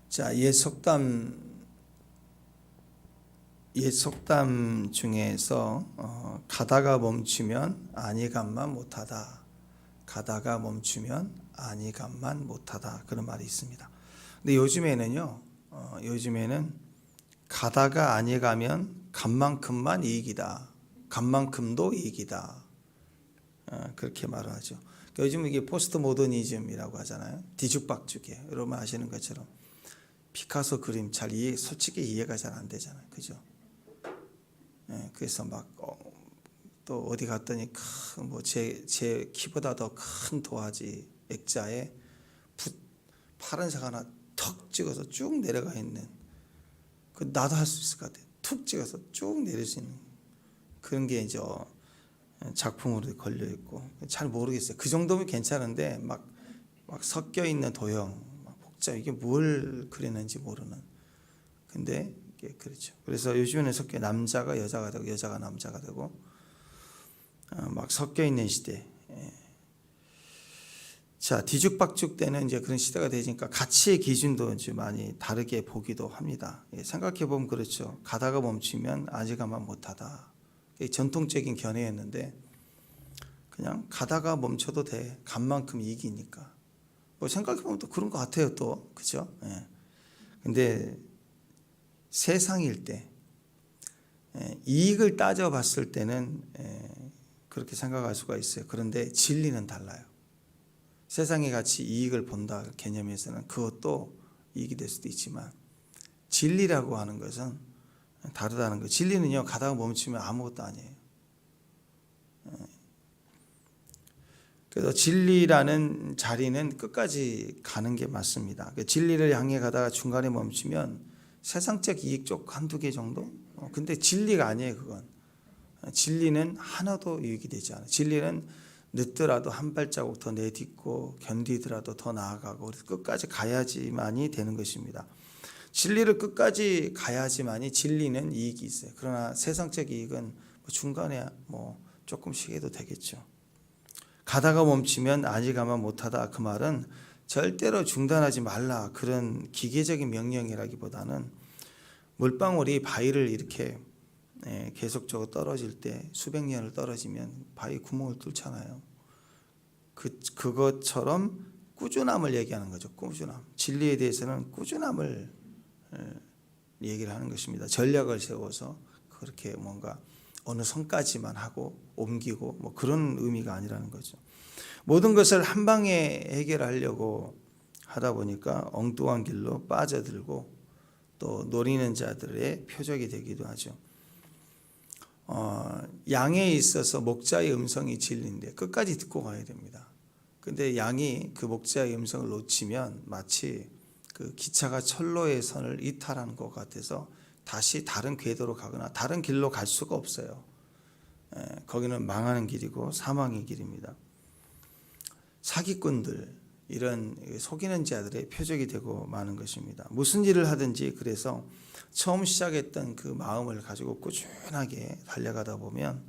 자, 옛속담 중에서 가다가 멈추면 안위감만 못하다. 가다가 멈추면 안위감만 못하다. 그런 말이 있습니다. 근데 요즘에는 가다가 안위 가면 간만큼만 이익이다. 간만큼도 이익이다. 그렇게 말을 하죠. 요즘 이게 포스트 모더니즘이라고 하잖아요. 뒤죽박죽이에요. 여러분 아시는 것처럼 피카소 그림 솔직히 이해가 잘 안 되잖아요. 그죠? 그래서 막 또 어디 갔더니 제 키보다 더 큰 도화지 액자에 파란색 하나 턱 찍어서 쭉 내려가 있는, 그 나도 할 수 있을 것 같아요. 툭 찍어서 쭉 내릴 수 있는 그런 게 이제 작품으로 걸려 있고, 잘 모르겠어요. 그 정도면 괜찮은데 막 섞여 있는 도형, 복잡, 이게 뭘 그리는지 모르는. 근데 이게 그렇죠. 그래서 요즘에는 남자가 여자가 되고 여자가 남자가 되고 막 섞여 있는 시대. 자, 뒤죽박죽 때는 이제 그런 시대가 되니까 가치의 기준도 이제 많이 다르게 보기도 합니다. 생각해 보면 그렇죠. 가다가 멈추면 안위감만 못하다. 전통적인 견해였는데 그냥 가다가 멈춰도 돼. 간 만큼 이익이니까. 뭐 생각해 보면 또 그런 것 같아요. 또 그죠? 근데 세상일 때 이익을 따져봤을 때는 그렇게 생각할 수가 있어요. 그런데 진리는 달라요. 세상의 가치 이익을 본다 개념에서는 그것도 이익이 될 수도 있지만 진리라고 하는 것은 다르다는 거예요. 진리는요, 가다가 멈추면 아무것도 아니에요. 그래서 진리라는 자리는 끝까지 가는 게 맞습니다. 진리를 향해 가다가 중간에 멈추면 세상적 이익 쪽 한두 개 정도? 근데 진리가 아니에요. 그건 진리는 하나도 유익이 되지 않아요. 진리는 늦더라도 한 발자국 더 내딛고 견디더라도 더 나아가고 끝까지 가야지만이 되는 것입니다. 진리를 끝까지 가야지만이 진리는 이익이 있어요. 그러나 세상적 이익은 중간에 조금씩 해도 되겠죠. 가다가 멈추면 안위감만 못하다. 그 말은 절대로 중단하지 말라, 그런 기계적인 명령이라기보다는 물방울이 바위를 이렇게 계속적으로 떨어질 때 수백 년을 떨어지면 바위 구멍을 뚫잖아요. 그것처럼 꾸준함을 얘기하는 거죠. 꾸준함. 진리에 대해서는 꾸준함을 얘기를 하는 것입니다. 전략을 세워서 그렇게 뭔가 어느 선까지만 하고 옮기고 그런 의미가 아니라는 거죠. 모든 것을 한 방에 해결하려고 하다 보니까 엉뚱한 길로 빠져들고 또 노리는 자들의 표적이 되기도 하죠. 양에 있어서 목자의 음성이 진리인데 끝까지 듣고 가야 됩니다. 근데 양이 그 목자의 음성을 놓치면 마치 그 기차가 철로의 선을 이탈하는 것 같아서 다시 다른 궤도로 가거나 다른 길로 갈 수가 없어요. 거기는 망하는 길이고 사망의 길입니다. 사기꾼들, 이런 속이는 자들의 표적이 되고 마는 것입니다. 무슨 일을 하든지 그래서 처음 시작했던 그 마음을 가지고 꾸준하게 달려가다 보면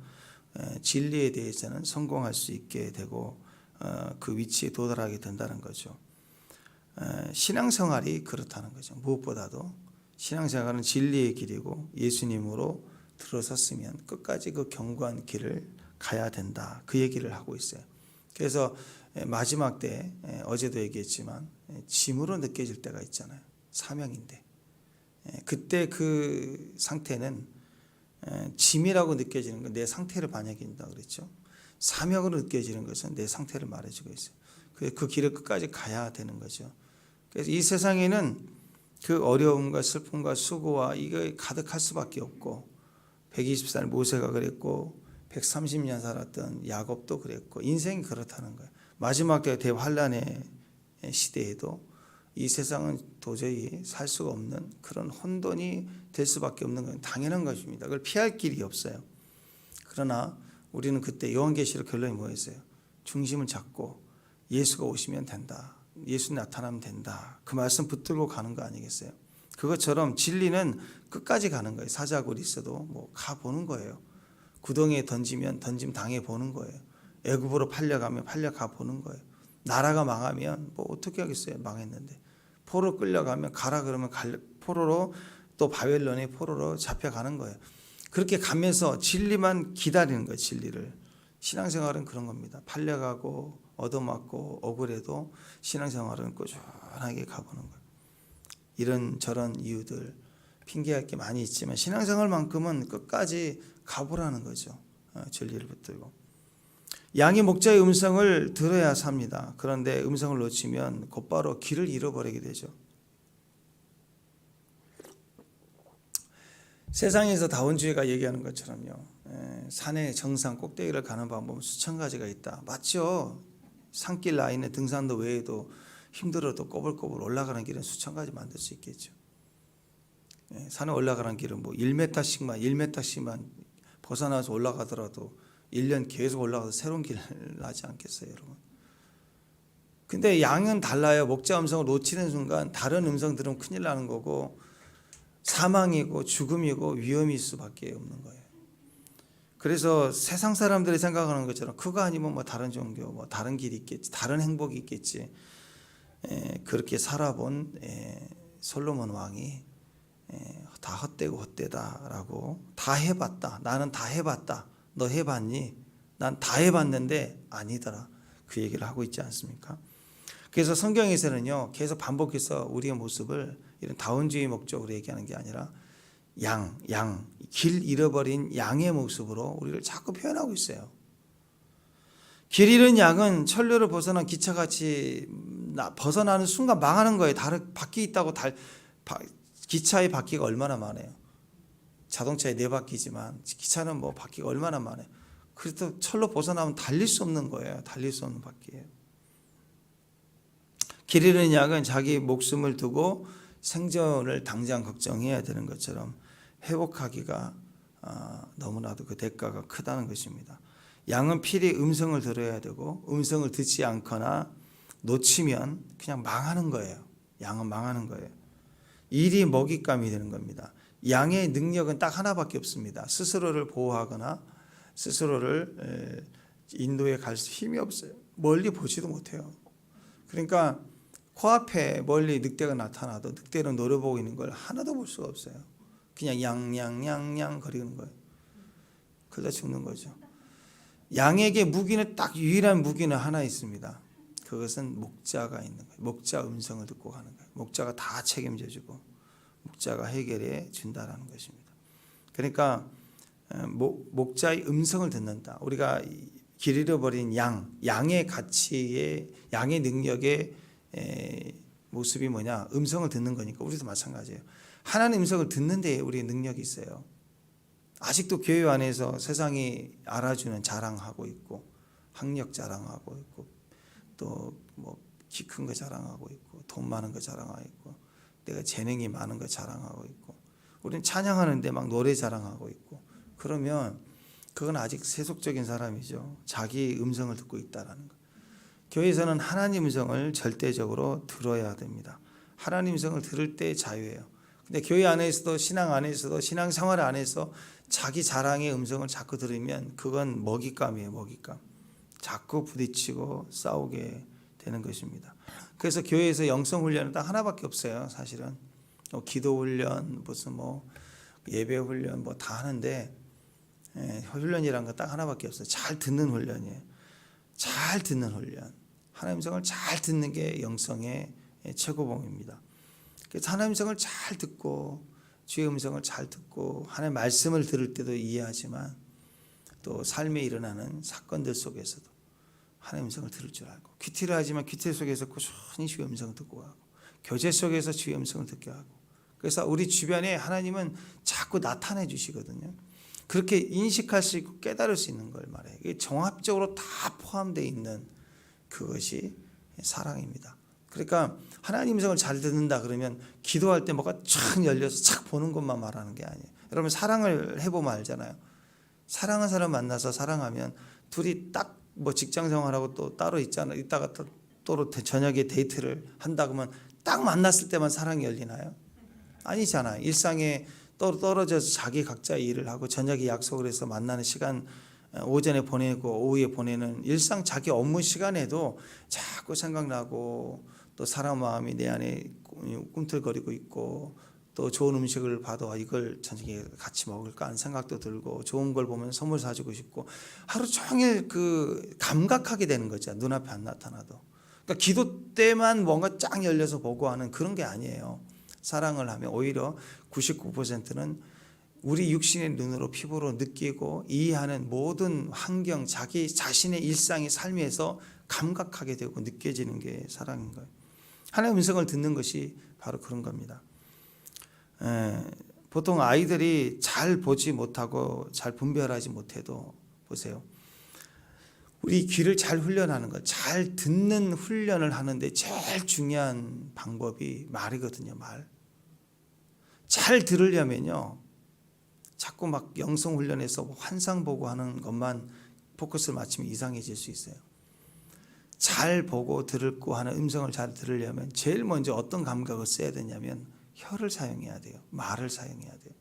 진리에 대해서는 성공할 수 있게 되고 그 위치에 도달하게 된다는 거죠. 신앙생활이 그렇다는 거죠. 무엇보다도 신앙생활은 진리의 길이고 예수님으로 들어섰으면 끝까지 그 견고한 길을 가야 된다. 그 얘기를 하고 있어요. 그래서 마지막 때 어제도 얘기했지만 짐으로 느껴질 때가 있잖아요. 사명인데 그때 그 상태는 짐이라고 느껴지는 건 내 상태를 반영한다 그랬죠. 사명으로 느껴지는 것은 내 상태를 말해주고 있어요. 그 길을 끝까지 가야 되는 거죠. 그래서 이 세상에는 그 어려움과 슬픔과 수고와 이거 가득할 수밖에 없고 120살 모세가 그랬고 130년 살았던 야곱도 그랬고 인생이 그렇다는 거예요. 마지막 대환란의 시대에도 이 세상은 도저히 살 수가 없는 그런 혼돈이 될 수밖에 없는 건 당연한 것입니다. 그걸 피할 길이 없어요. 그러나 우리는 그때 요한계시록 결론이 뭐였어요? 중심을 잡고 예수가 오시면 된다. 예수 나타나면 된다. 그 말씀 붙들고 가는 거 아니겠어요? 그것처럼 진리는 끝까지 가는 거예요. 사자굴이 있어도 가보는 거예요. 구덩이에 던지면 던짐 당해 보는 거예요. 애굽으로 팔려가면 팔려가 보는 거예요. 나라가 망하면 뭐 어떻게 하겠어요? 망했는데. 포로 끌려가면 가라 그러면 포로로 또 바벨론의 포로로 잡혀가는 거예요. 그렇게 가면서 진리만 기다리는 거예요. 진리를. 신앙생활은 그런 겁니다. 팔려가고 얻어맞고 억울해도 신앙생활은 꾸준하게 가보는 거예요. 이런 저런 이유들 핑계할 게 많이 있지만 신앙생활만큼은 끝까지 가보라는 거죠. 진리를 붙들고. 양이 목자의 음성을 들어야 삽니다. 그런데 음성을 놓치면 곧바로 길을 잃어버리게 되죠. 세상에서 다원주의가 얘기하는 것처럼요. 산의 정상 꼭대기를 가는 방법은 수천 가지가 있다. 맞죠? 산길 라인의 등산도 외에도 힘들어도 꼬불꼬불 올라가는 길은 수천 가지 만들 수 있겠죠. 산에 올라가는 길은 뭐 1m씩만 벗어나서 올라가더라도 1년 계속 올라가서 새로운 길 나지 않겠어요, 여러분? 근데 양은 달라요. 목자 음성을 놓치는 순간 다른 음성 들으면 큰일 나는 거고 사망이고 죽음이고 위험일 수밖에 없는 거예요. 그래서 세상 사람들이 생각하는 것처럼 그거 아니면 뭐 다른 종교, 뭐 다른 길이 있겠지, 다른 행복이 있겠지. 그렇게 살아본 솔로몬 왕이 다 헛되고 헛되다라고 다 해봤다. 나는 다 해봤다. 너 해봤니? 난 다 해봤는데 아니더라. 그 얘기를 하고 있지 않습니까? 그래서 성경에서는요 계속 반복해서 우리의 모습을 이런 다원주의 목적으로 얘기하는 게 아니라 길 잃어버린 양의 모습으로 우리를 자꾸 표현하고 있어요. 길 잃은 양은 철로를 벗어난 기차같이 벗어나는 순간 망하는 거예요. 다른 바퀴 있다고 기차의 바퀴가 얼마나 많아요. 자동차에 4바퀴지만 기차는 뭐 바퀴가 얼마나 많아요. 그래도 철로 벗어나면 달릴 수 없는 거예요. 달릴 수 없는 바퀴예요. 길 잃은 양은 자기 목숨을 두고 생존을 당장 걱정해야 되는 것처럼 회복하기가 너무나도 그 대가가 크다는 것입니다. 양은 필히 음성을 들어야 되고 음성을 듣지 않거나 놓치면 그냥 망하는 거예요. 양은 망하는 거예요. 일이 먹잇감이 되는 겁니다. 양의 능력은 딱 하나밖에 없습니다. 스스로를 보호하거나 스스로를 인도에 갈 힘이 없어요. 멀리 보지도 못해요. 그러니까 코앞에 멀리 늑대가 나타나도 늑대를 노려보고 있는 걸 하나도 볼 수가 없어요. 그냥 양양 거리는 거예요. 그러다 죽는 거죠. 양에게 무기는 딱 유일한 무기는 하나 있습니다. 그것은 목자가 있는 거예요. 목자 음성을 듣고 가는 거예요. 목자가 다 책임져주고 목자가 해결해 준다라는 것입니다. 그러니까 목자의 음성을 듣는다. 우리가 길 잃어버린 양의 가치에 양의 능력의 모습이 뭐냐? 음성을 듣는 거니까 우리도 마찬가지예요. 하나님 음성을 듣는 데 우리의 능력이 있어요. 아직도 교회 안에서 세상이 알아주는 자랑하고 있고 학력 자랑하고 있고 또 뭐 키 큰 거 자랑하고 있고 돈 많은 거 자랑하고 있고 내가 재능이 많은 거 자랑하고 있고 우리는 찬양하는데 막 노래 자랑하고 있고 그러면 그건 아직 세속적인 사람이죠. 자기 음성을 듣고 있다라는 거. 교회에서는 하나님 음성을 절대적으로 들어야 됩니다. 하나님 음성을 들을 때 자유예요. 근데 교회 안에서도 신앙 안에서도 신앙생활 안에서 자기 자랑의 음성을 자꾸 들으면 그건 먹잇감이에요. 먹잇감. 자꾸 부딪히고 싸우게 되는 것입니다. 그래서 교회에서 영성 훈련은 딱 하나밖에 없어요. 사실은 기도 훈련 무슨 뭐 예배 훈련 뭐 다 하는데 훈련이란 건 딱 하나밖에 없어요. 잘 듣는 훈련이에요. 잘 듣는 훈련. 하나님 음성을 잘 듣는 게 영성의 최고봉입니다. 그래서 하나님 음성을 잘 듣고 주의 음성을 잘 듣고 하나님의 말씀을 들을 때도 이해하지만 또 삶에 일어나는 사건들 속에서도 하나님의 음성을 들을 줄 알고 큐티를 하지만 큐티 속에서 꾸준히 주의 음성을 듣고 가고 교제 속에서 주의 음성을 듣게 하고 그래서 우리 주변에 하나님은 자꾸 나타내 주시거든요. 그렇게 인식할 수 있고 깨달을 수 있는 걸 말해요. 이게 종합적으로 다 포함되어 있는 그것이 사랑입니다. 그러니까 하나님 음성을 잘 듣는다 그러면 기도할 때 뭐가 쫙 열려서 착 보는 것만 말하는 게 아니에요. 여러분 사랑을 해보면 알잖아요. 사랑하는 사람 만나서 사랑하면 둘이 딱 뭐 직장 생활하고 또 따로 있잖아요. 이따가 또 저녁에 데이트를 한다 그러면 딱 만났을 때만 사랑이 열리나요? 아니잖아요. 일상에 떨어져서 자기 각자의 일을 하고 저녁에 약속을 해서 만나는 시간 오전에 보내고 오후에 보내는 일상 자기 업무 시간에도 자꾸 생각나고 또 사람 마음이 내 안에 꿈틀거리고 있고 또 좋은 음식을 봐도 이걸 저녁에 같이 먹을까 하는 생각도 들고 좋은 걸 보면 선물 사주고 싶고 하루 종일 그 감각하게 되는 거죠. 눈앞에 안 나타나도. 그러니까 기도 때만 뭔가 쫙 열려서 보고 하는 그런 게 아니에요. 사랑을 하면 오히려 99%는 우리 육신의 눈으로 피부로 느끼고 이해하는 모든 환경, 자기 자신의 일상의 삶에서 감각하게 되고 느껴지는 게 사랑인 거예요. 하나님의 음성을 듣는 것이 바로 그런 겁니다. 보통 아이들이 잘 보지 못하고 잘 분별하지 못해도 보세요. 우리 귀를 잘 훈련하는 것, 잘 듣는 훈련을 하는데 제일 중요한 방법이 말이거든요. 말. 잘 들으려면요. 자꾸 막 영성 훈련해서 환상 보고 하는 것만 포커스를 맞추면 이상해질 수 있어요. 잘 보고 들고 하는 음성을 잘 들으려면 제일 먼저 어떤 감각을 써야 되냐면 혀를 사용해야 돼요. 말을 사용해야 돼요.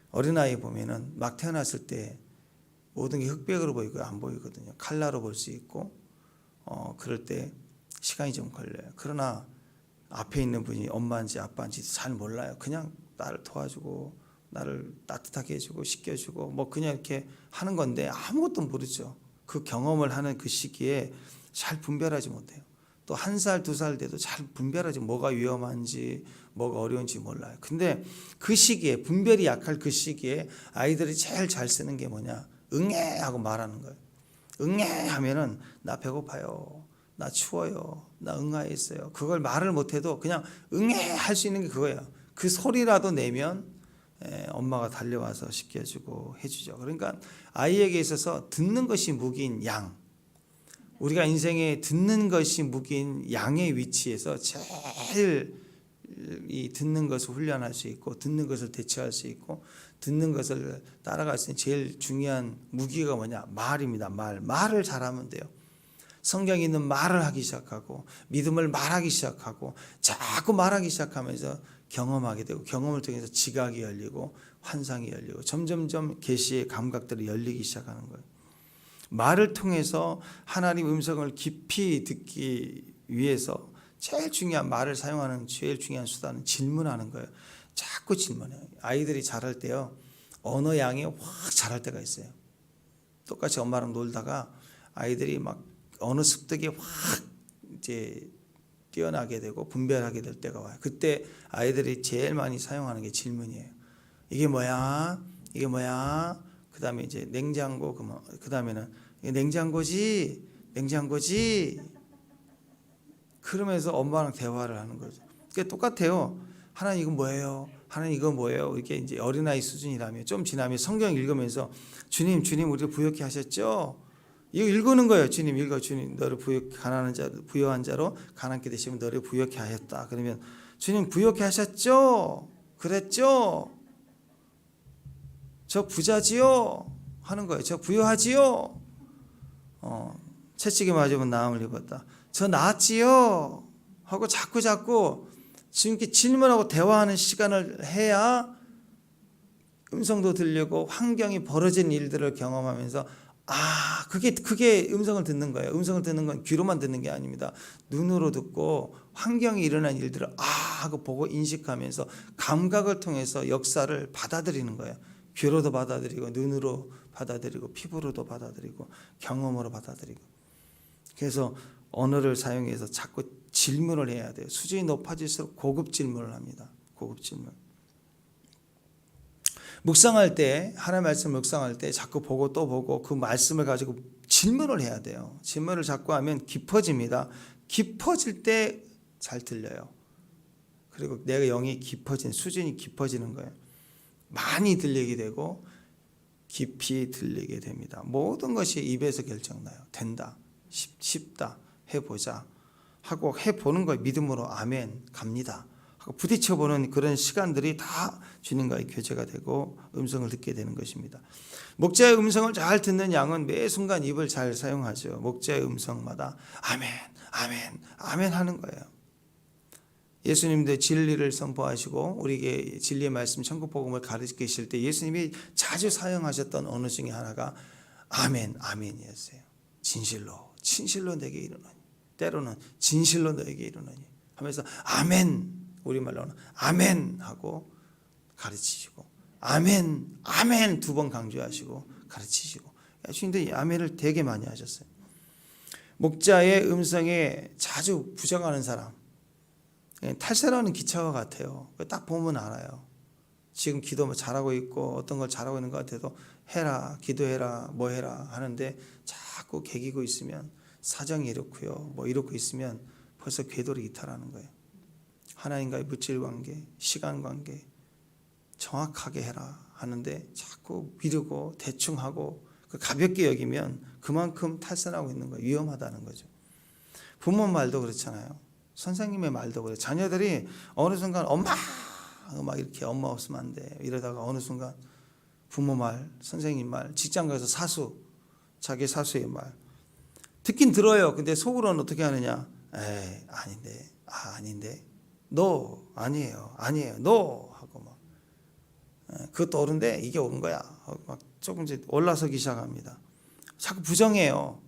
어린아이 보면은 막 태어났을 때 모든 게 흑백으로 보이고 안 보이거든요. 칼라로 볼 수 있고 그럴 때 시간이 좀 걸려요. 그러나 앞에 있는 분이 엄마인지 아빠인지 잘 몰라요. 그냥 나를 도와주고 나를 따뜻하게 해주고 씻겨주고 뭐 그냥 이렇게 하는 건데 아무것도 모르죠. 그 경험을 하는 그 시기에 잘 분별하지 못해요. 또 1살, 2살 돼도 잘 분별하지 뭐가 위험한지 뭐가 어려운지 몰라요. 근데 그 시기에 분별이 약할 그 시기에 아이들이 제일 잘 쓰는 게 뭐냐? 응애 하고 말하는 거예요. 응애 하면은 나 배고파요. 나 추워요. 나 응아에 있어요. 그걸 말을 못해도 그냥 응애 할 수 있는 게 그거예요. 그 소리라도 내면 엄마가 달려와서 씻겨주고 해주죠. 그러니까 아이에게 있어서 듣는 것이 무기인 양, 우리가 인생에 듣는 것이 무기인 양의 위치에서 제일 이 듣는 것을 훈련할 수 있고 듣는 것을 대처할 수 있고 듣는 것을 따라갈 수 있는 제일 중요한 무기가 뭐냐? 말입니다. 말을 잘하면 돼요. 성경에 있는 말을 하기 시작하고 믿음을 말하기 시작하고 자꾸 말하기 시작하면서 경험하게 되고 경험을 통해서 지각이 열리고 환상이 열리고 점점점 계시의 감각들이 열리기 시작하는 거예요. 말을 통해서 하나님 음성을 깊이 듣기 위해서 제일 중요한 말을 사용하는 제일 중요한 수단은 질문하는 거예요. 자꾸 질문해요. 아이들이 자랄 때요. 언어 양이 확 자랄 때가 있어요. 똑같이 엄마랑 놀다가 아이들이 막 언어 습득이 확 이제 뛰어나게 되고 분별하게 될 때가 와요. 그때 아이들이 제일 많이 사용하는 게 질문이에요. 이게 뭐야? 이게 뭐야? 그다음에 이제 냉장고 그다음에는 이게 냉장고지? 냉장고지? 그러면서 엄마랑 대화를 하는 거죠. 그게 똑같아요. 하나님 이건 뭐예요? 하나님 이건 뭐예요? 이렇게 이제 어린아이 수준이라면 좀 지나면 성경 읽으면서 주님 우리를 부욕케 하셨죠? 이거 읽는 거예요. 주님 읽어. 주님 너를 가난한 자 부유한 자로 가난케 되시면 너를 부욕케 하였다. 그러면 주님 부욕케 하셨죠? 그랬죠? 저 부자지요? 하는 거예요. 저 부유하지요? 채찍에 맞으면 나음을 입었다. 저 나았지요? 하고 자꾸 지금 질문하고 대화하는 시간을 해야 음성도 들리고 환경이 벌어진 일들을 경험하면서 그게 음성을 듣는 거예요. 음성을 듣는 건 귀로만 듣는 게 아닙니다. 눈으로 듣고 환경에 일어난 일들을 하고 보고 인식하면서 감각을 통해서 역사를 받아들이는 거예요. 귀로도 받아들이고 눈으로 받아들이고 피부로도 받아들이고 경험으로 받아들이고. 그래서 언어를 사용해서 자꾸 질문을 해야 돼요. 수준이 높아질수록 고급 질문을 합니다. 고급 질문. 묵상할 때 하나님의 말씀 묵상할 때 자꾸 보고 또 보고 그 말씀을 가지고 질문을 해야 돼요. 질문을 자꾸 하면 깊어집니다. 깊어질 때 잘 들려요. 그리고 내가 영이 깊어진 수준이 깊어지는 거예요. 많이 들리게 되고 깊이 들리게 됩니다. 모든 것이 입에서 결정나요. 된다, 쉽다, 해보자 하고 해보는 거예요. 믿음으로 아멘 갑니다. 부딪혀보는 그런 시간들이 다 주님과의 교제가 되고 음성을 듣게 되는 것입니다. 목자의 음성을 잘 듣는 양은 매 순간 입을 잘 사용하죠. 목자의 음성마다 아멘, 아멘, 아멘 하는 거예요. 예수님도 진리를 선포하시고 우리에게 진리의 말씀 천국 복음을 가르치실 때 예수님이 자주 사용하셨던 언어 중에 하나가 아멘, 아멘이었어요. 진실로, 진실로 내게 이르노니, 때로는 진실로 너에게 이르노니 하면서 아멘, 우리말로는 아멘 하고 가르치시고 아멘, 아멘 2번 강조하시고 가르치시고 주님도 아멘을 되게 많이 하셨어요. 목자의 음성에 자주 부정하는 사람, 탈세라는 기차와 같아요. 딱 보면 알아요. 지금 기도 잘하고 있고 어떤 걸 잘하고 있는 것 같아도 해라, 기도해라, 뭐 해라 하는데 자꾸 개기고 있으면 사정이 이렇고요, 뭐 이렇고 있으면 벌써 궤도를 이탈하는 거예요. 하나님과의 물질 관계, 시간 관계 정확하게 해라 하는데 자꾸 미루고 대충 하고 가볍게 여기면 그만큼 탈선하고 있는 거예요. 위험하다는 거죠. 부모 말도 그렇잖아요. 선생님의 말도 그래요. 자녀들이 어느 순간 엄마 막 이렇게 엄마 없으면 안 돼 이러다가 어느 순간 부모 말, 선생님 말, 직장 가서 사수, 자기 사수의 말 듣긴 들어요. 근데 속으로는 어떻게 하느냐? 에이 아닌데, 아닌데, 너 아니에요, 아니에요, 너 하고 막 그것도 옳은데 이게 옳은 거야. 막 조금 이제 올라서기 시작합니다. 자꾸 부정해요.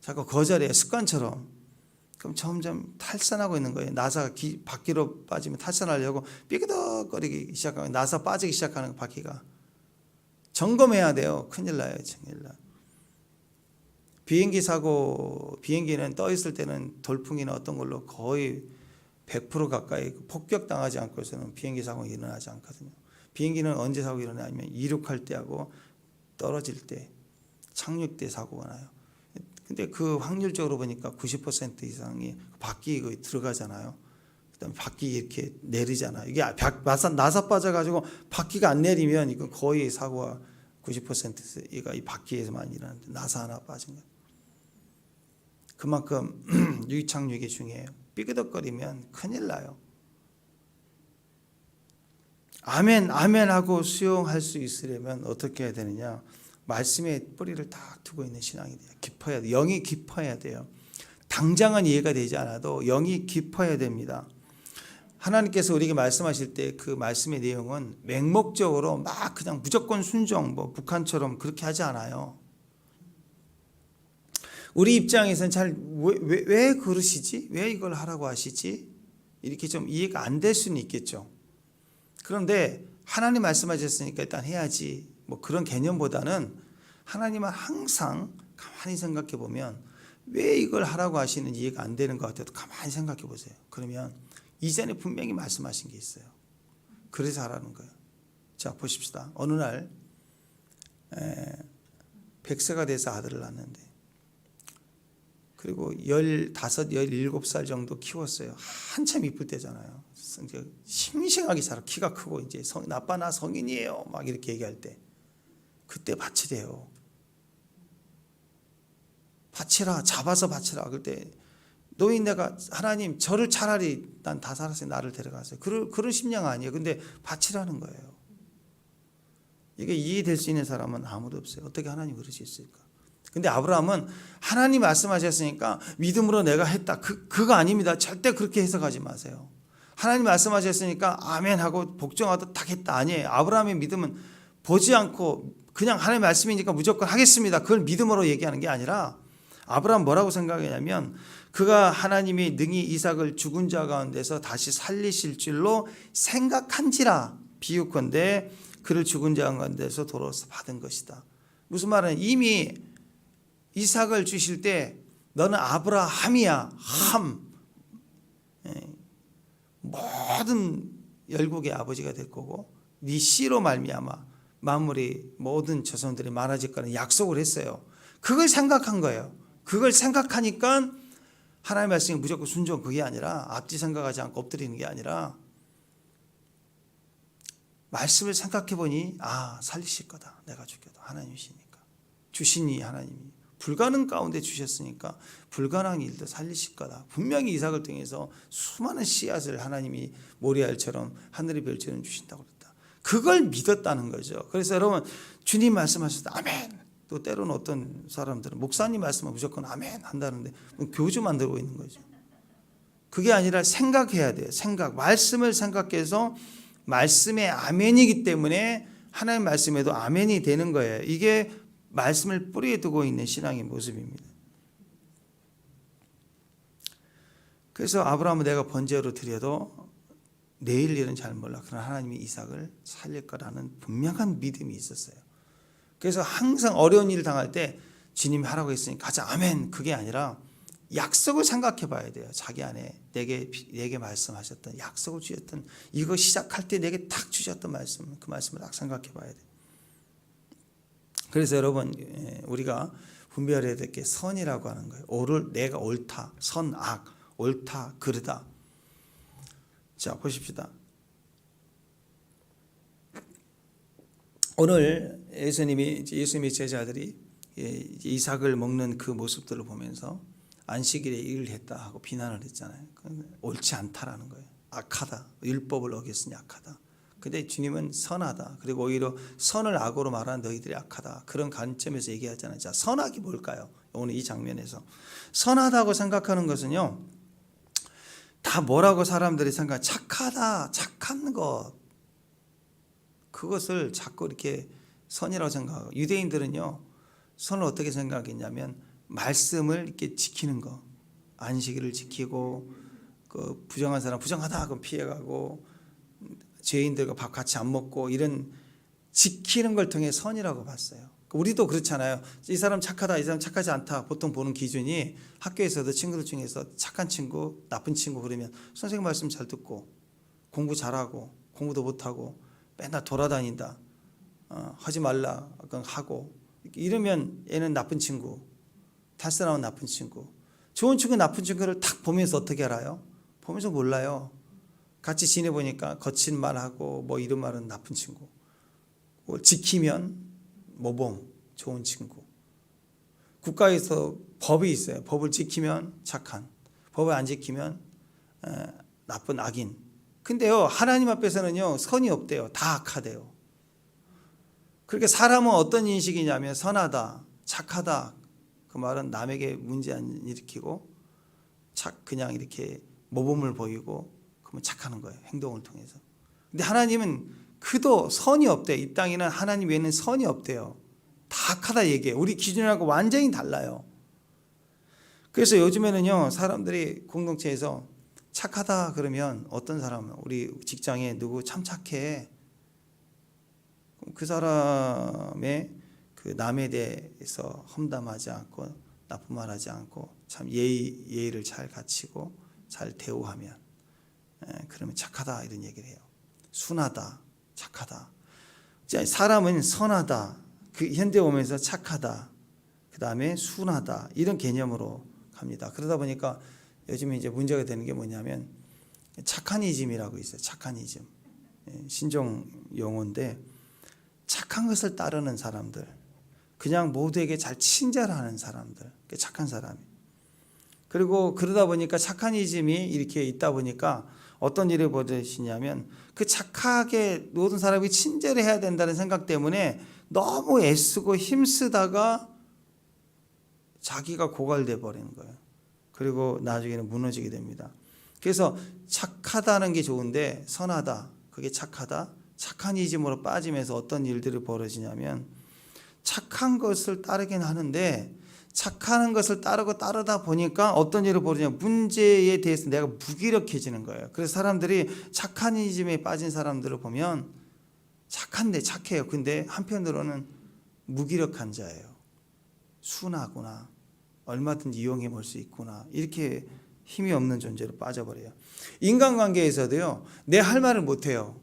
자꾸 거절해요. 습관처럼. 그럼 점점 탈선하고 있는 거예요. 나사가 바퀴로 빠지면 탈선하려고 삐그덕거리기 시작하면 나사 빠지기 시작하는 바퀴가. 점검해야 돼요. 큰일 나요. 큰일 나. 비행기 사고, 비행기는 떠 있을 때는 돌풍이나 어떤 걸로 거의 100% 가까이 폭격당하지 않고서는 비행기 사고가 일어나지 않거든요. 비행기는 언제 사고 일어나냐면 이륙할 때하고 떨어질 때, 착륙 때 사고가 나요. 근데 그 확률적으로 보니까 90% 이상이 바퀴 들어가잖아요. 그다음에 바퀴 이렇게 내리잖아요. 이게 나사 빠져가지고 바퀴가 안 내리면 이건 거의 사고가 90%가 이 바퀴에서만 일어나는데 나사 하나 빠진 거예요. 그만큼 유착륙이 중요해요. 삐그덕거리면 큰일 나요. 아멘, 아멘 하고 수용할 수 있으려면 어떻게 해야 되느냐? 말씀의 뿌리를 딱 두고 있는 신앙이 돼요. 깊어야 돼요. 영이 깊어야 돼요. 당장은 이해가 되지 않아도 영이 깊어야 됩니다. 하나님께서 우리에게 말씀하실 때 그 말씀의 내용은 맹목적으로 막 그냥 무조건 순종, 뭐 북한처럼 그렇게 하지 않아요. 우리 입장에서는 왜 그러시지? 왜 이걸 하라고 하시지? 이렇게 좀 이해가 안 될 수는 있겠죠. 그런데 하나님 말씀하셨으니까 일단 해야지. 뭐 그런 개념보다는 하나님은 항상 가만히 생각해 보면 왜 이걸 하라고 하시는 이해가 안 되는 것 같아도 가만히 생각해 보세요. 그러면 이전에 분명히 말씀하신 게 있어요. 그래서 하라는 거예요. 자, 보십시다. 어느 날 100세가 돼서 아들을 낳았는데 그리고 15, 17살 정도 키웠어요. 한참 이쁠 때잖아요. 싱싱하게 자라 키가 크고 이제 아빠 나 성인이에요. 막 이렇게 얘기할 때 그때 바치래요. 바치라, 잡아서 바치라. 그때 노인네가 하나님 저를 차라리 난 다 살았어요. 나를 데려가세요. 그런 심령 아니에요. 근데 바치라는 거예요. 이게 이해될 수 있는 사람은 아무도 없어요. 어떻게 하나님 그럴 수 있을까? 근데 아브라함은 하나님 말씀하셨으니까 믿음으로 내가 했다. 그거 아닙니다. 절대 그렇게 해석하지 마세요. 하나님 말씀하셨으니까 아멘 하고 복종하다 딱 했다. 아니에요. 아브라함의 믿음은 보지 않고 그냥 하나님 말씀이니까 무조건 하겠습니다. 그걸 믿음으로 얘기하는 게 아니라 아브라함 뭐라고 생각했냐면 그가 하나님이 능히 이삭을 죽은 자 가운데서 다시 살리실 줄로 생각한지라 비유컨대 그를 죽은 자 가운데서 돌아서 받은 것이다. 무슨 말은 이미 이삭을 주실 때 너는 아브라함이야. 모든 열국의 아버지가 될 거고 네 씨로 말미암아 만물이 모든 자손들이 많아질 거는 약속을 했어요. 그걸 생각한 거예요. 그걸 생각하니까 하나님의 말씀이 무조건 순종 그게 아니라 앞뒤 생각하지 않고 엎드리는 게 아니라 말씀을 생각해 보니 살리실 거다. 내가 죽여도 하나님이시니까 주시니 하나님이 불가능 가운데 주셨으니까 불가능한 일도 살리실 거다. 분명히 이삭을 통해서 수많은 씨앗을 하나님이 모리알처럼 하늘의 별처럼 주신다고 그랬다. 그걸 믿었다는 거죠. 그래서 여러분 주님 말씀하실 때 아멘. 또 때로는 어떤 사람들은 목사님 말씀은 무조건 아멘 한다는데 교주 만들고 있는 거죠. 그게 아니라 생각해야 돼요. 말씀을 생각해서 말씀의 아멘이기 때문에 하나님 말씀에도 아멘이 되는 거예요. 이게 말씀을 뿌리에 두고 있는 신앙의 모습입니다. 그래서 아브라함은 내가 번제로 드려도 내일 일은 잘 몰라. 그러나 하나님이 이삭을 살릴 거라는 분명한 믿음이 있었어요. 그래서 항상 어려운 일을 당할 때 주님이 하라고 했으니 가자 아멘. 그게 아니라 약속을 생각해 봐야 돼요. 자기 안에 내게 말씀하셨던 약속을 주셨던 이거 시작할 때 내게 딱 주셨던 말씀 그 말씀을 딱 생각해 봐야 돼요. 그래서 여러분 우리가 분별해야 될 게 선이라고 하는 거예요. 내가 옳다, 선, 악, 옳다, 그르다. 자 보십시다. 오늘 예수님의 제자들이 이삭을 먹는 그 모습들을 보면서 안식일에 일을 했다 하고 비난을 했잖아요. 옳지 않다라는 거예요. 악하다. 율법을 어겼으니 악하다. 근데 주님은 선하다. 그리고 오히려 선을 악으로 말하는 너희들이 악하다. 그런 관점에서 얘기하잖아요. 자, 선악이 뭘까요? 오늘 이 장면에서 선하다고 생각하는 것은요. 다 뭐라고 사람들이 생각해? 착하다. 착한 것. 그것을 자꾸 이렇게 선이라고 생각하고 유대인들은요. 선을 어떻게 생각했냐면 말씀을 이렇게 지키는 거. 안식일을 지키고 그 부정한 사람 부정하다 하고 피해가고 죄인들과 밥 같이 안 먹고 이런 지키는 걸 통해 선이라고 봤어요. 우리도 그렇잖아요. 이 사람 착하다, 이 사람 착하지 않다. 보통 보는 기준이 학교에서도 친구들 중에서 착한 친구, 나쁜 친구 그러면 선생님 말씀 잘 듣고 공부 잘하고 공부도 못하고 맨날 돌아다닌다. 하지 말라 하고 이러면 얘는 나쁜 친구, 탈선하는 나쁜 친구. 좋은 친구, 나쁜 친구를 딱 보면서 어떻게 알아요? 보면서 몰라요. 같이 지내보니까 거친 말하고 뭐 이런 말은 나쁜 친구. 지키면 모범, 좋은 친구. 국가에서 법이 있어요. 법을 지키면 착한, 법을 안 지키면 나쁜 악인. 근데요 하나님 앞에서는요 선이 없대요. 다 악하대요. 그러니까 사람은 어떤 인식이냐면 선하다, 착하다. 그 말은 남에게 문제 안 일으키고 그냥 이렇게 모범을 보이고 그러면 착하는 거예요. 행동을 통해서. 근데 하나님은 그도 선이 없대요. 이 땅에는 하나님 외에는 선이 없대요. 다 악하다 얘기해요. 우리 기준하고 완전히 달라요. 그래서 요즘에는요 사람들이 공동체에서 착하다 그러면 어떤 사람은 우리 직장에 누구 참 착해. 그 사람의 그 남에 대해서 험담하지 않고 나쁜 말하지 않고 참 예의를 잘 갖추고 잘 대우하면 그러면 착하다 이런 얘기를 해요. 순하다, 착하다. 사람은 선하다. 그 현대 오면서 착하다. 그 다음에 순하다 이런 개념으로 갑니다. 그러다 보니까 요즘에 이제 문제가 되는 게 뭐냐면 착한이즘이라고 있어요. 착한이즘. 신종 용어인데 착한 것을 따르는 사람들, 그냥 모두에게 잘 친절하는 사람들, 착한 사람이. 그리고 그러다 보니까 착한이즘이 이렇게 있다 보니까 어떤 일이 벌어지냐면 그 착하게 모든 사람이 친절해야 된다는 생각 때문에 너무 애쓰고 힘쓰다가 자기가 고갈돼 버리는 거예요. 그리고 나중에는 무너지게 됩니다. 그래서 착하다는 게 좋은데 선하다, 그게 착하다, 착한이즘으로 빠지면서 어떤 일들이 벌어지냐면 착한 것을 따르긴 하는데 착한 것을 따르다 보니까 어떤 일이 벌어지냐면 문제에 대해서 내가 무기력해지는 거예요. 그래서 사람들이 착한이즘에 빠진 사람들을 보면 착한데 착해요. 근데 한편으로는 무기력한 자예요. 순하구나. 얼마든지 이용해 볼 수 있구나. 이렇게 힘이 없는 존재로 빠져버려요. 인간관계에서도요. 내 할 말을 못해요.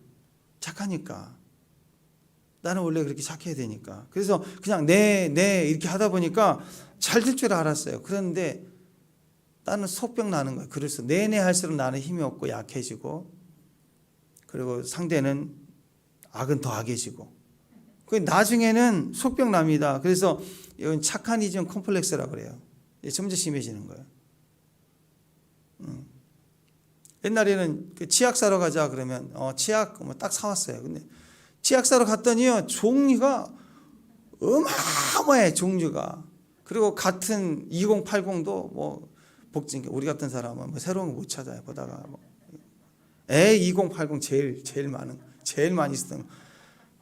착하니까. 나는 원래 그렇게 착해야 되니까. 그래서 그냥 네 이렇게 하다 보니까 잘 될 줄 알았어요. 그런데 나는 속병 나는 거예요. 그래서 네네 할수록 나는 힘이 없고 약해지고 그리고 상대는 악은 더 악해지고 나중에는 속병 납니다. 그래서 이건 착한 이즘 컴플렉스라고 그래요. 점점 심해지는 거예요. 옛날에는 그 치약 사러 가자 그러면 치약 딱 사왔어요. 근데 치약 사러 갔더니요 종류가 어마어마해 종류가. 그리고 같은 2080도 뭐 복진 우리 같은 사람은 뭐 새로운 거 못 찾아요. 보다가 뭐 A2080 제일 많이 쓰던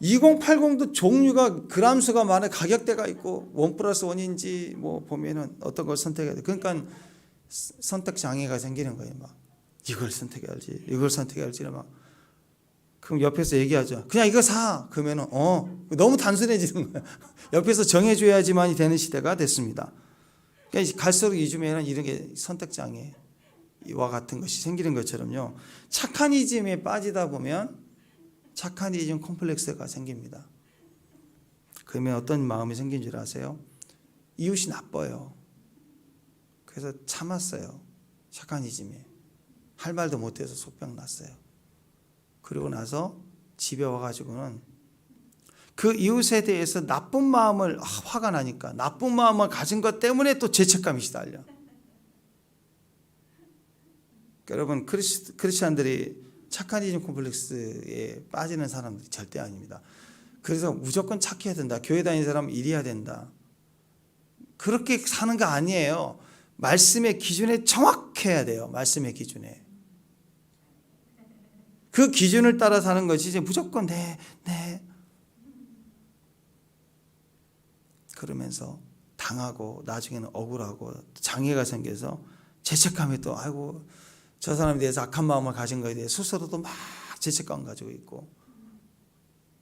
2080도 종류가 그람수가 많아 가격대가 있고 1+1인지 뭐 보면은 어떤 걸 선택해야 돼. 그러니까 선택 장애가 생기는 거예요. 막 이걸 선택해야 할지 이걸 선택해야 할지 막 그럼 옆에서 얘기하죠. 그냥 이거 사. 그러면은 너무 단순해지는 거예요. 옆에서 정해줘야지만이 되는 시대가 됐습니다. 그러니까 갈수록 요즘에는 이런 게 선택 장애와 같은 것이 생기는 것처럼요. 착한 이즘에 빠지다 보면 착한 이즘 콤플렉스가 생깁니다. 그러면 어떤 마음이 생긴 줄 아세요? 이웃이 나빠요. 그래서 참았어요. 착한 이즘에 할 말도 못해서 속병 났어요. 그리고 나서 집에 와가지고는 그 이웃에 대해서 나쁜 마음을 화가 나니까 나쁜 마음을 가진 것 때문에 또 죄책감이 시달려. 여러분 크리스찬들이 착한 이즘 콤플렉스에 빠지는 사람들이 절대 아닙니다. 그래서 무조건 착해야 된다. 교회 다니는 사람은 이래야 된다. 그렇게 사는 거 아니에요. 말씀의 기준에 정확해야 돼요. 말씀의 기준에. 그 기준을 따라 사는 것이 이제 무조건 네. 그러면서 당하고 나중에는 억울하고 장애가 생겨서 죄책감이 또 아이고 저 사람에 대해서 악한 마음을 가진 거에 대해 스스로도 막 죄책감 가지고 있고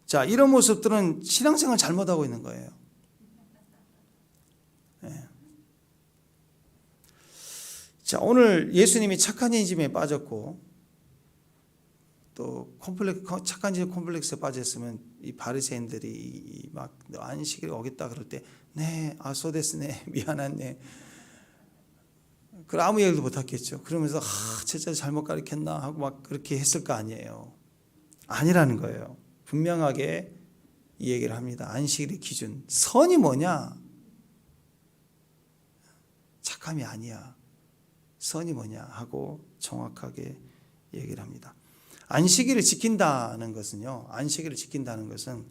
자 이런 모습들은 신앙생활 잘못하고 있는 거예요. 네. 자 오늘 예수님이 착한 인심에 빠졌고 또 착한 인심 콤플렉스에 빠졌으면 이 바리새인들이 막 안식일을 어겼다 그럴 때 네, 소데스네 미안하네. 그걸 아무 얘기도 못했겠죠. 그러면서 진짜 잘못 가르쳤나 하고 막 그렇게 했을 거 아니에요. 아니라는 거예요. 분명하게 이 얘기를 합니다. 안식일의 기준 선이 뭐냐? 착함이 아니야. 선이 뭐냐 하고 정확하게 얘기를 합니다. 안식일을 지킨다는 것은요. 안식일을 지킨다는 것은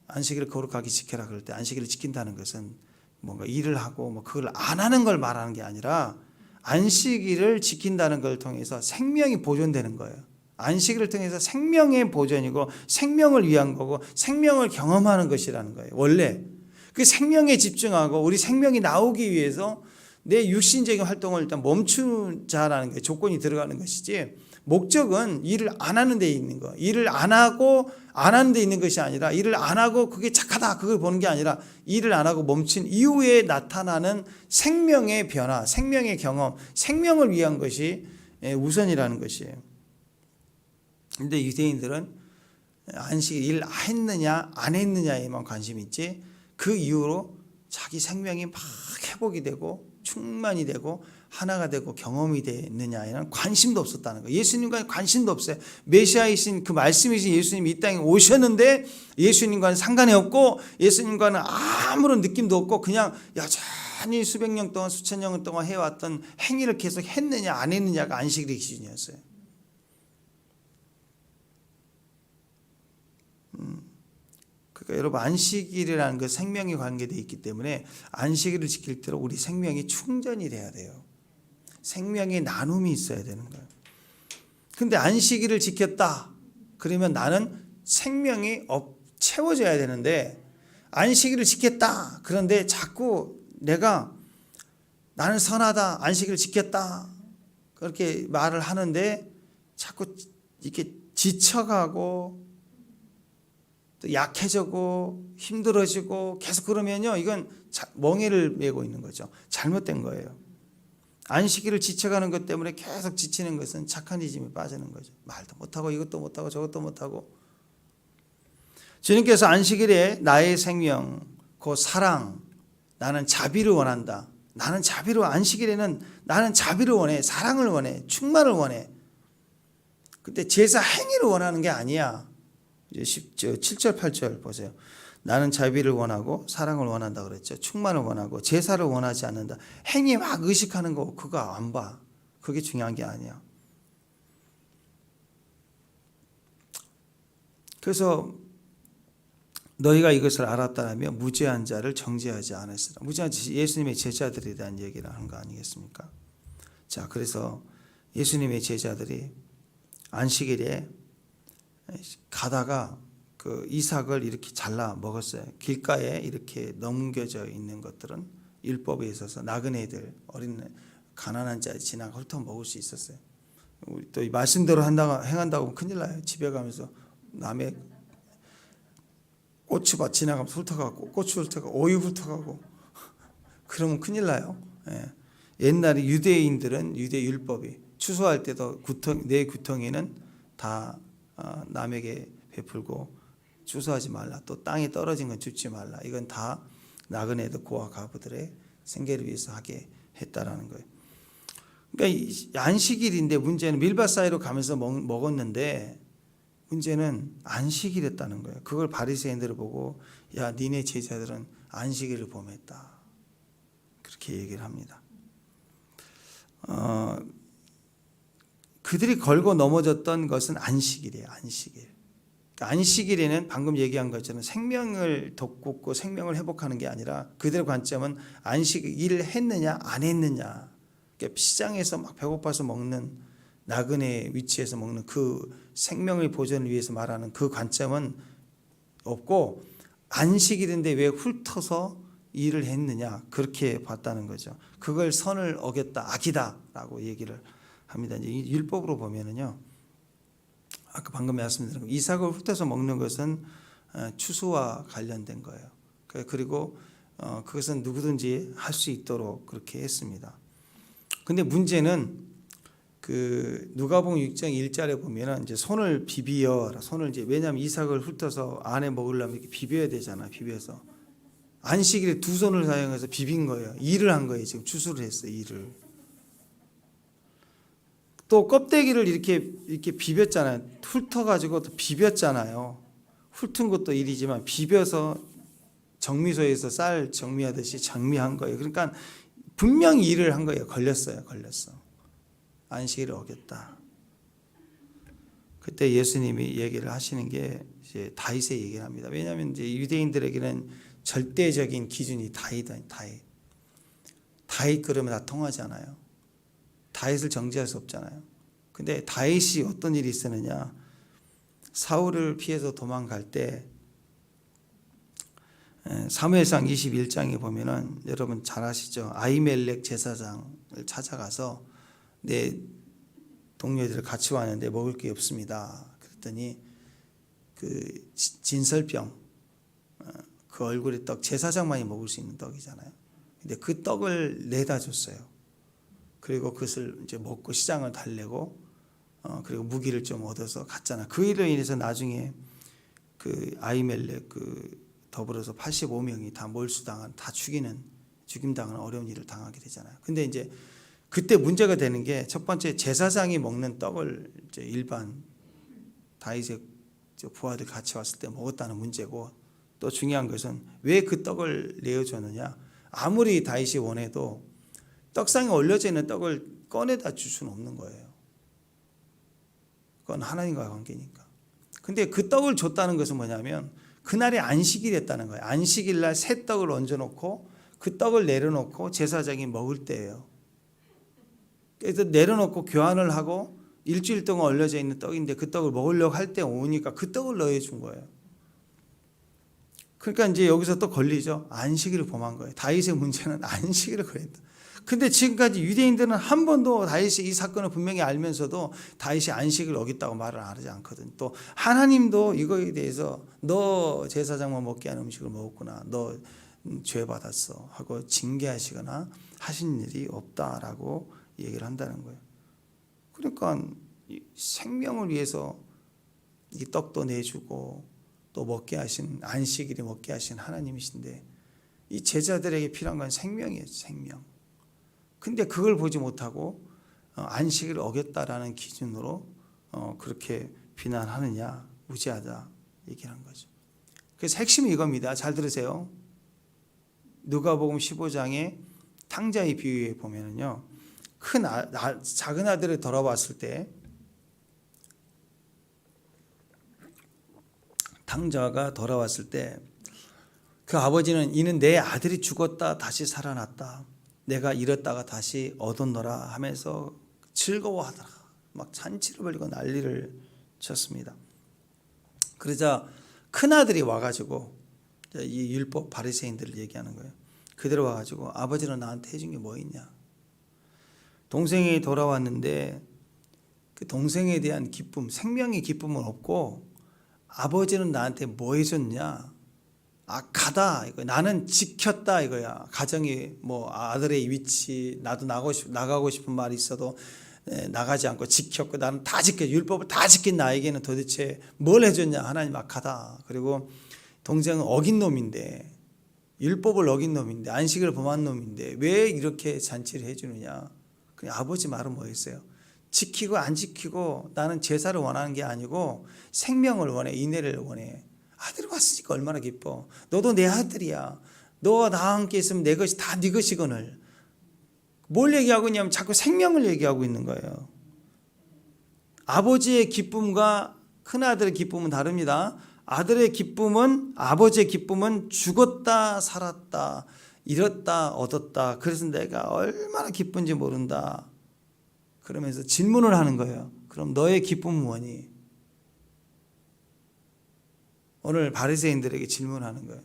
안식일을 거룩하게 지켜라 그럴 때 안식일을 지킨다는 것은 뭔가 일을 하고 뭐 그걸 안 하는 걸 말하는 게 아니라 안식일을 지킨다는 걸 통해서 생명이 보존되는 거예요. 안식일을 통해서 생명의 보존이고 생명을 위한 거고 생명을 경험하는 것이라는 거예요. 원래 그 생명에 집중하고 우리 생명이 나오기 위해서 내 육신적인 활동을 일단 멈추자라는 게 조건이 들어가는 것이지 목적은 일을 안 하는 데 있는 거. 일을 안 하고 안 하는 데 있는 것이 아니라 일을 안 하고 그게 착하다 그걸 보는 게 아니라 일을 안 하고 멈춘 이후에 나타나는 생명의 변화, 생명의 경험, 생명을 위한 것이 우선이라는 것이에요. 그런데 유대인들은 안식일 일 했느냐 안 했느냐에만 관심이 있지 그 이후로 자기 생명이 막 회복이 되고 충만이 되고 하나가 되고 경험이 됐느냐에는 관심도 없었다는 거예요. 예수님과는 관심도 없어요. 메시아이신 그 말씀이신 예수님이 이 땅에 오셨는데 예수님과는 상관이 없고 예수님과는 아무런 느낌도 없고 그냥 여전히 수백 년 동안 수천 년 동안 해왔던 행위를 계속 했느냐 안 했느냐가 안식일의 기준이었어요. 그러니까 여러분 안식일이라는 그 생명이 관계되어 있기 때문에 안식일을 지킬 때로 우리 생명이 충전이 돼야 돼요. 생명의 나눔이 있어야 되는 거예요. 근데 안식일을 지켰다. 그러면 나는 생명이 채워져야 되는데 안식일을 지켰다. 그런데 자꾸 나는 선하다. 안식일을 지켰다. 그렇게 말을 하는데 자꾸 이렇게 지쳐가고 또 약해지고 힘들어지고 계속 그러면요. 이건 멍에를 메고 있는 거죠. 잘못된 거예요. 안식일을 지쳐가는 것 때문에 계속 지치는 것은 착한 이즘에 빠지는 거죠. 말도 못하고 이것도 못하고 저것도 못하고. 주님께서 안식일에 나의 생명, 그 사랑, 나는 자비를 원한다. 나는 자비를 안식일에는 나는 자비를 원해. 사랑을 원해. 충만을 원해. 근데 제사 행위를 원하는 게 아니야. 이제 7절 8절 보세요. 나는 자비를 원하고 사랑을 원한다 그랬죠. 충만을 원하고 제사를 원하지 않는다. 행위 막 의식하는 거 그거 안 봐. 그게 중요한 게 아니야. 그래서 너희가 이것을 알았다라면 무죄한 자를 정죄하지 않았으라. 무죄한 예수님의 제자들에 대한 얘기를 한 거 아니겠습니까? 자, 그래서 예수님의 제자들이 안식일에 가다가 그 이삭을 이렇게 잘라 먹었어요. 길가에 이렇게 넘겨져 있는 것들은 율법에 있어서 나그네들, 어린 가난한 자 지나가 훑어 먹을 수 있었어요. 또 말씀대로 행한다고 하면 큰일 나요. 집에 가면서 남의 고추밭 지나가면서 훑어가고 고추 훑어가고 오이 훑어가고 그러면 큰일 나요. 예. 옛날에 유대인들은 유대 율법이 추수할 때도 내 구덩이는 다 남에게 베풀고 추수하지 말라. 또 땅에 떨어진 건 줍지 말라. 이건 다 나그네들 고아 가부들의 생계를 위해서 하게 했다라는 거예요. 그러니까 안식일인데 문제는 밀밭 사이로 가면서 먹었는데 문제는 안식일이었다는 거예요. 그걸 바리새인들을 보고 야 니네 제자들은 안식일을 범했다. 그렇게 얘기를 합니다. 그들이 걸고 넘어졌던 것은 안식일이에요. 안식일. 그러니까 안식일에는 방금 얘기한 것처럼 생명을 돋구고 생명을 회복하는 게 아니라 그들의 관점은 안식일을 했느냐 안 했느냐. 그러니까 시장에서 막 배고파서 먹는 나그네 위치에서 먹는 그 생명의 보존을 위해서 말하는 그 관점은 없고 안식일인데 왜 훑어서 일을 했느냐 그렇게 봤다는 거죠. 그걸 선을 어겼다 악이다라고 얘기를 합니다. 이제 율법으로 보면은요. 아까 방금 말씀드린 이삭을 훑어서 먹는 것은 추수와 관련된 거예요. 그리고 그것은 누구든지 할 수 있도록 그렇게 했습니다. 근데 문제는 그 누가복음 6장 1절에 보면은 이제 손을 비비어 손을 이제 왜냐하면 이삭을 훑어서 안에 먹으려면 이렇게 비벼야 되잖아. 비벼서 안식일에 두 손을 사용해서 비빈 거예요. 일을 한 거예요. 지금 추수를 했어요. 일을. 또 껍데기를 이렇게 비볐잖아요. 훑어가지고 또 비볐잖아요. 훑은 것도 일이지만 비벼서 정미소에서 쌀 정미하듯이 정미한 거예요. 그러니까 분명히 일을 한 거예요. 걸렸어. 안식일을 어겼다. 그때 예수님이 얘기를 하시는 게 이제 다윗의 얘기를 합니다. 왜냐하면 이제 유대인들에게는 절대적인 기준이 다윗. 다윗 그러면 다 통하잖아요. 다윗을 정죄할 수 없잖아요. 근데 다윗이 어떤 일이 있었느냐? 사울을 피해서 도망갈 때 사무엘상 21장에 보면은 여러분 잘 아시죠? 아히멜렉 제사장을 찾아가서 내 동료들을 같이 왔는데 먹을 게 없습니다. 그랬더니 그 진설병 그 얼굴의 떡 제사장만이 먹을 수 있는 떡이잖아요. 근데 그 떡을 내다 줬어요. 그리고 그것을 이제 먹고 시장을 달래고 그리고 무기를 좀 얻어서 갔잖아. 그 일로 인해서 나중에 그 아히멜렉 그 더불어서 85명이 다 몰수당한 다 죽임당하는 어려운 일을 당하게 되잖아요. 근데 이제 그때 문제가 되는 게 첫 번째 제사장이 먹는 떡을 이제 일반 다윗의 부하들 같이 왔을 때 먹었다는 문제고 또 중요한 것은 왜 그 떡을 내어줬느냐? 아무리 다윗이 원해도 떡상에 올려져 있는 떡을 꺼내다 줄 수는 없는 거예요. 그건 하나님과의 관계니까. 근데 그 떡을 줬다는 것은 뭐냐면 그날이 안식일이었다는 거예요. 안식일 날 새 떡을 얹어놓고 그 떡을 내려놓고 제사장이 먹을 때예요. 그래서 내려놓고 교환을 하고 일주일 동안 얼려져 있는 떡인데 그 떡을 먹으려고 할 때 오니까 그 떡을 넣어준 거예요. 그러니까 이제 여기서 또 걸리죠. 안식일을 범한 거예요. 다윗의 문제는 안식일을 걸렸다. 근데 지금까지 유대인들은 한 번도 다윗이 이 사건을 분명히 알면서도 다윗이 안식을 어겼다고 말을 하지 않거든. 또 하나님도 이거에 대해서 너 제사장만 먹게 하는 음식을 먹었구나. 너 죄 받았어 하고 징계하시거나 하신 일이 없다라고 얘기를 한다는 거예요. 그러니까 생명을 위해서 이 떡도 내주고 또 먹게 하신 안식일에 먹게 하신 하나님이신데 이 제자들에게 필요한 건 생명이에요. 생명. 근데 그걸 보지 못하고 안식일을 어겼다라는 기준으로 그렇게 비난하느냐 무지하다 얘기한 거죠. 그래서 핵심이 이겁니다. 잘 들으세요. 누가복음 15장의 탕자의 비유에 보면은요. 작은 아들을 돌아왔을 때 탕자가 돌아왔을 때 그 아버지는 이는 내 아들이 죽었다 다시 살아났다, 내가 잃었다가 다시 얻었노라 하면서 즐거워하더라. 막 잔치를 벌이고 난리를 쳤습니다. 그러자 큰아들이 와가지고, 이 율법 바리새인들을 얘기하는 거예요. 그대로 와가지고 아버지는 나한테 해준 게 뭐 있냐. 동생이 돌아왔는데 그 동생에 대한 기쁨, 생명의 기쁨은 없고 아버지는 나한테 뭐 해줬냐. 악하다 이거. 나는 지켰다 이거야. 가정이 뭐 아들의 위치, 나도 나가고 싶은 말이 있어도 나가지 않고 지켰고, 나는 다 지켜, 율법을 다 지킨 나에게는 도대체 뭘 해줬냐. 하나님 악하다. 그리고 동생은 어긴 놈인데, 율법을 어긴 놈인데, 안식을 범한 놈인데 왜 이렇게 잔치를 해주느냐. 그냥 아버지 말은 뭐였어요? 지키고 안 지키고 나는 제사를 원하는 게 아니고 생명을 원해, 인애를 원해. 아들이 왔으니까 얼마나 기뻐. 너도 내 아들이야. 너와 나와 함께 있으면 내 것이 다 네 것이거늘. 뭘 얘기하고 있냐면 자꾸 생명을 얘기하고 있는 거예요. 아버지의 기쁨과 큰아들의 기쁨은 다릅니다. 아들의 기쁨은, 아버지의 기쁨은 죽었다 살았다, 잃었다 얻었다, 그래서 내가 얼마나 기쁜지 모른다. 그러면서 질문을 하는 거예요. 그럼 너의 기쁨은 뭐니? 오늘 바리새인들에게 질문하는 거예요.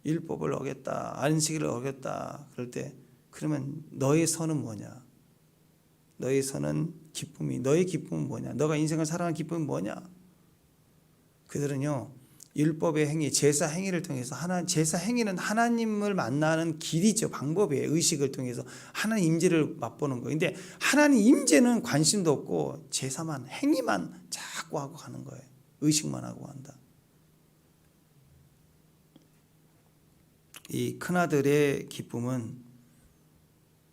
율법을 어겼다, 안식일을 어겼다. 그럴 때 그러면 너의 선은 뭐냐? 너의 선은 기쁨이, 너의 기쁨은 뭐냐? 너가 인생을 살아가는 기쁨이 뭐냐? 그들은요, 율법의 행위, 제사 행위를 통해서 제사 행위는 하나님을 만나는 길이죠. 방법이에요. 의식을 통해서 하나님 임재를 맛보는 거예요. 근데 하나님 임재는 관심도 없고 제사만, 행위만 자꾸 하고 가는 거예요. 의식만 하고 간다. 이 큰아들의 기쁨은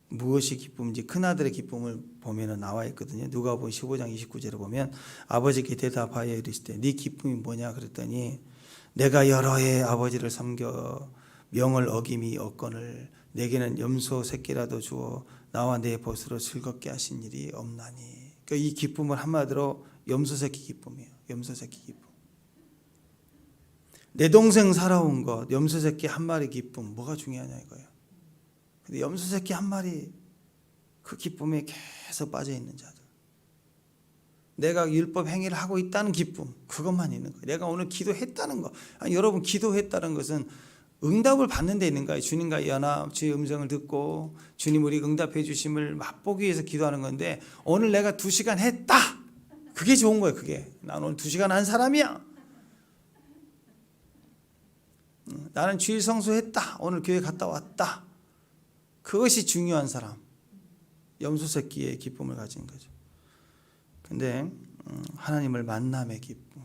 무엇이 기쁨인지, 큰아들의 기쁨을 보면 나와 있거든요. 누가복음 15장 29절에 보면 아버지께 대답하여 이르시되 네 기쁨이 뭐냐 그랬더니 내가 여러 해 아버지를 섬겨 명을 어김이 없거늘 내게는 염소 새끼라도 주어 나와 내 벗으로 즐겁게 하신 일이 없나니. 그러니까 이 기쁨은 한마디로 염소 새끼 기쁨이에요. 염소 새끼 기쁨. 내 동생 살아온 것, 염소 새끼 한 마리 기쁨, 뭐가 중요하냐 이거예요. 근데 염소 새끼 한 마리, 그 기쁨에 계속 빠져 있는 자들. 내가 율법 행위를 하고 있다는 기쁨, 그것만 있는 거예요. 내가 오늘 기도했다는 거. 아니, 여러분 기도했다는 것은 응답을 받는 데 있는 거예요. 주님과의 연합, 주의 음성을 듣고 주님 우리 응답해 주심을 맛보기 위해서 기도하는 건데, 오늘 내가 2시간 했다, 그게 좋은 거예요. 그게 난 오늘 2시간 한 사람이야. 나는 주일 성수했다, 오늘 교회 갔다 왔다, 그것이 중요한 사람, 염소 새끼의 기쁨을 가진 거죠. 근데 하나님을 만남의 기쁨,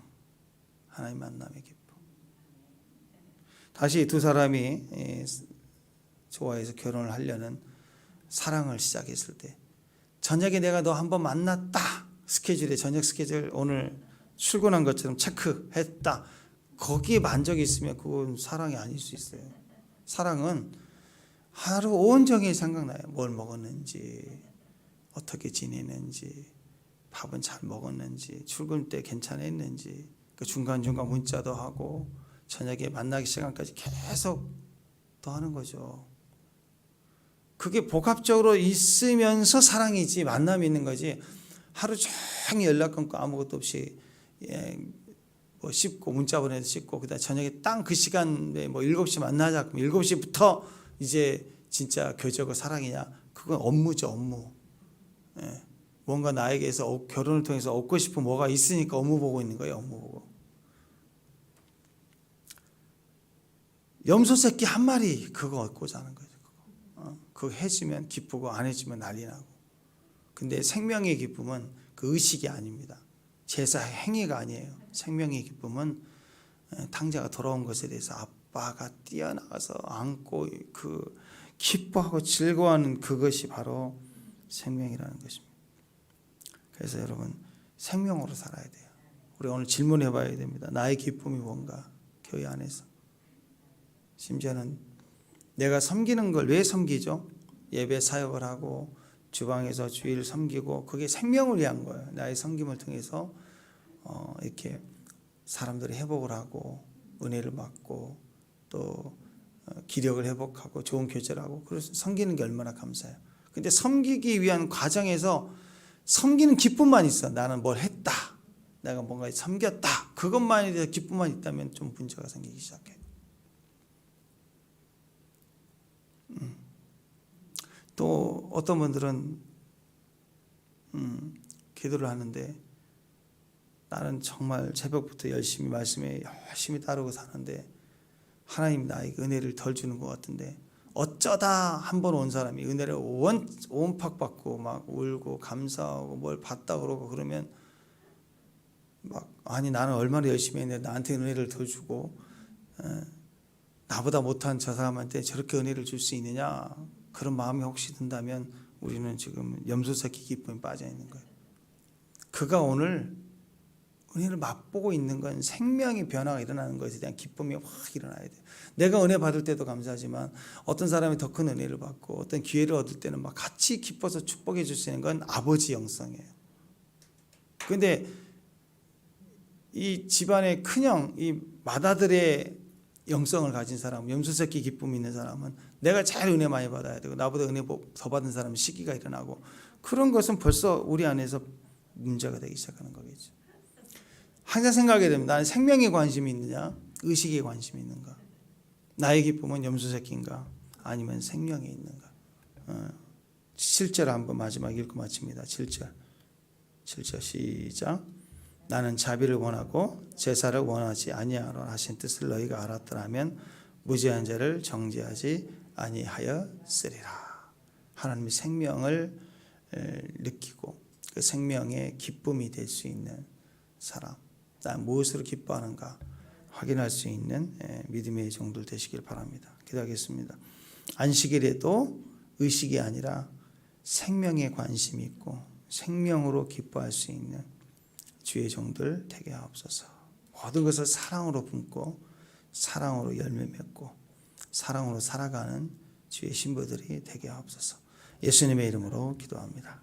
하나님 만남의 기쁨. 다시 두 사람이 좋아해서 결혼을 하려는 사랑을 시작했을 때, 저녁에 내가 너 한번 만났다, 스케줄에 저녁 스케줄 오늘 출근한 것처럼 체크했다, 거기에 만족이 있으면 그건 사랑이 아닐 수 있어요. 사랑은 하루 온종일 생각나요. 뭘 먹었는지, 어떻게 지내는지, 밥은 잘 먹었는지, 출근 때 괜찮았는지, 그 중간중간 문자도 하고 저녁에 만나기 시간까지 계속 더 하는 거죠. 그게 복합적으로 있으면서 사랑이지, 만남이 있는 거지. 하루 종일 연락 끊고 아무것도 없이 뭐 씻고 문자 보내서 씻고 그다음 저녁에 딱 그 시간에 뭐 7시 만나자, 그럼 7시부터 이제 진짜 교제고 사랑이냐? 그건 업무죠, 업무. 예. 뭔가 나에게서 결혼을 통해서 얻고 싶은 뭐가 있으니까 업무 보고 있는 거예요, 업무 보고. 염소 새끼 한 마리 그거 얻고자 하는 거죠. 그거 해주면 기쁘고 안 해주면 난리 나고. 근데 생명의 기쁨은 그 의식이 아닙니다. 제사 행위가 아니에요. 생명의 기쁨은 탕자가 돌아온 것에 대해서 아빠가 뛰어나가서 안고 그 기뻐하고 즐거워하는 그것이 바로 생명이라는 것입니다. 그래서 여러분 생명으로 살아야 돼요. 우리 오늘 질문해 봐야 됩니다. 나의 기쁨이 뭔가, 교회 안에서. 심지어는 내가 섬기는 걸 왜 섬기죠? 예배 사역을 하고 주방에서 주일 섬기고, 그게 생명을 위한 거예요. 나의 섬김을 통해서 이렇게 사람들이 회복을 하고 은혜를 받고 또 기력을 회복하고 좋은 교제를 하고 그래서 섬기는 게 얼마나 감사해요. 근데 섬기기 위한 과정에서 섬기는 기쁨만 있어. 나는 뭘 했다. 내가 뭔가 섬겼다. 그것만에 대해서 기쁨만 있다면 좀 문제가 생기기 시작해요. 또 어떤 분들은 기도를 하는데 나는 정말 새벽부터 열심히 말씀에 열심히 따르고 사는데 하나님이 나에게 은혜를 덜 주는 것 같은데 어쩌다 한 번 온 사람이 은혜를 온팍 받고 막 울고 감사하고 뭘 받다 그러고 그러면 막 아니 나는 얼마나 열심히 했는데 나한테 은혜를 더 주고 나보다 못한 저 사람한테 저렇게 은혜를 줄 수 있느냐 그런 마음이 혹시 든다면 우리는 지금 염소새끼 기쁨에 빠져 있는 거예요. 그가 오늘 은혜를 맛보고 있는 건 생명의 변화가 일어나는 것에 대한 기쁨이 확 일어나야 돼요. 내가 은혜 받을 때도 감사하지만 어떤 사람이 더 큰 은혜를 받고 어떤 기회를 얻을 때는 막 같이 기뻐서 축복해 줄 수 있는 건 아버지 영성이에요. 그런데 이 집안의 큰형, 이 맏아들의 영성을 가진 사람, 염소새끼 기쁨이 있는 사람은 내가 잘 은혜 많이 받아야 되고 나보다 은혜 더 받은 사람은 시기가 일어나고 그런 것은 벌써 우리 안에서 문제가 되기 시작하는 거겠죠. 항상 생각하게 됩니다. 나는 생명에 관심이 있느냐 의식에 관심이 있는가. 나의 기쁨은 염소새끼인가 아니면 생명에 있는가. 7절 한번 마지막 읽고 마칩니다. 7절 시작. 나는 자비를 원하고 제사를 원하지 아니하노라 하신 뜻을 너희가 알았더라면 무죄한 자를 정죄하지 아니하였으리라. 하나님의 생명을 느끼고 그 생명의 기쁨이 될 수 있는 사람, 난 무엇으로 기뻐하는가 확인할 수 있는 믿음의 종들 되시길 바랍니다. 기도하겠습니다. 안식일에도 의식이 아니라 생명에 관심이 있고 생명으로 기뻐할 수 있는 주의 종들 되게 하옵소서. 모든 것을 사랑으로 품고 사랑으로 열매 맺고 사랑으로 살아가는 주의 신부들이 되게 하옵소서. 예수님의 이름으로 기도합니다.